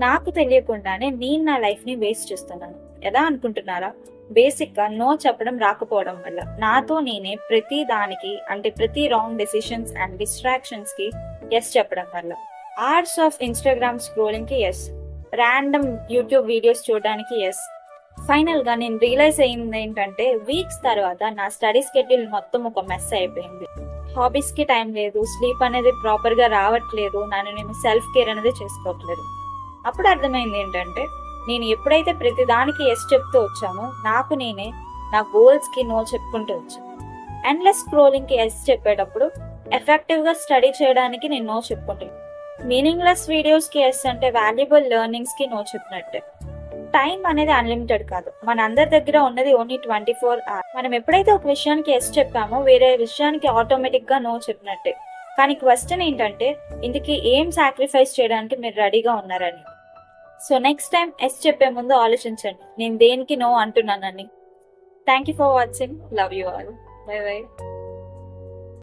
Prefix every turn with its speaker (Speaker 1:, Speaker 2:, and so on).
Speaker 1: నాకు తెలియకుండానే నేను నా లైఫ్ని వేస్ట్ చేస్తున్నాను. ఎలా అనుకుంటున్నారా? బేసిక్గా నో చెప్పడం రాకపోవడం వల్ల. నాతో నేనే ప్రతి దానికి, అంటే ప్రతి రాంగ్ డెసిషన్స్ అండ్ డిస్ట్రాక్షన్స్కి ఎస్ చెప్పడం వల్ల. అవర్స్ ఆఫ్ ఇన్స్టాగ్రామ్ స్క్రోలింగ్కి ఎస్, ర్యాండమ్ యూట్యూబ్ వీడియోస్ చూడడానికి ఎస్. ఫైనల్గా నేను రియలైజ్ అయింది ఏంటంటే, వీక్స్ తర్వాత నా స్టడీ స్కెడ్యూల్ మొత్తం ఒక మెస్ అయిపోయింది. హాబీస్కి టైం లేదు, స్లీప్ అనేది ప్రాపర్గా రావట్లేదు, నేను సెల్ఫ్ కేర్ అనేది చేసుకోవట్లేదు. అప్పుడు అర్థమైంది ఏంటంటే, నేను ఎప్పుడైతే ప్రతి దానికి ఎస్ చెప్తూ వచ్చానో, నాకు నేనే నా గోల్స్కి నో చెప్పుకుంటూ వచ్చాను. ఎండ్లెస్ స్క్రోలింగ్కి ఎస్ చెప్పేటప్పుడు ఎఫెక్టివ్గా స్టడీ చేయడానికి నేను నో చెప్పుకుంటాను. మీనింగ్లెస్ వీడియోస్కి ఎస్ అంటే వాల్యుబుల్ లెర్నింగ్స్కి నో చెప్పినట్టే. టైం అనేది అన్లిమిటెడ్ కాదు, మన అందరి దగ్గర ఉన్నది ఓన్లీ 24 hours. మనం ఎప్పుడైతే ఒక విషయానికి ఎస్ చెప్పామో వేరే విషయానికి ఆటోమేటిక్గా నో చెప్పినట్టే. కానీ క్వశ్చన్ ఏంటంటే, ఇందుకు ఏం సాక్రిఫైస్ చేయడానికి మీరు రెడీగా ఉన్నారని. సో నెక్స్ట్ టైం ఎస్ చెప్పే ముందు ఆలోచించండి, నేను దేనికి నో అంటున్నానని. Thank you for watching. Love you all. Bye by.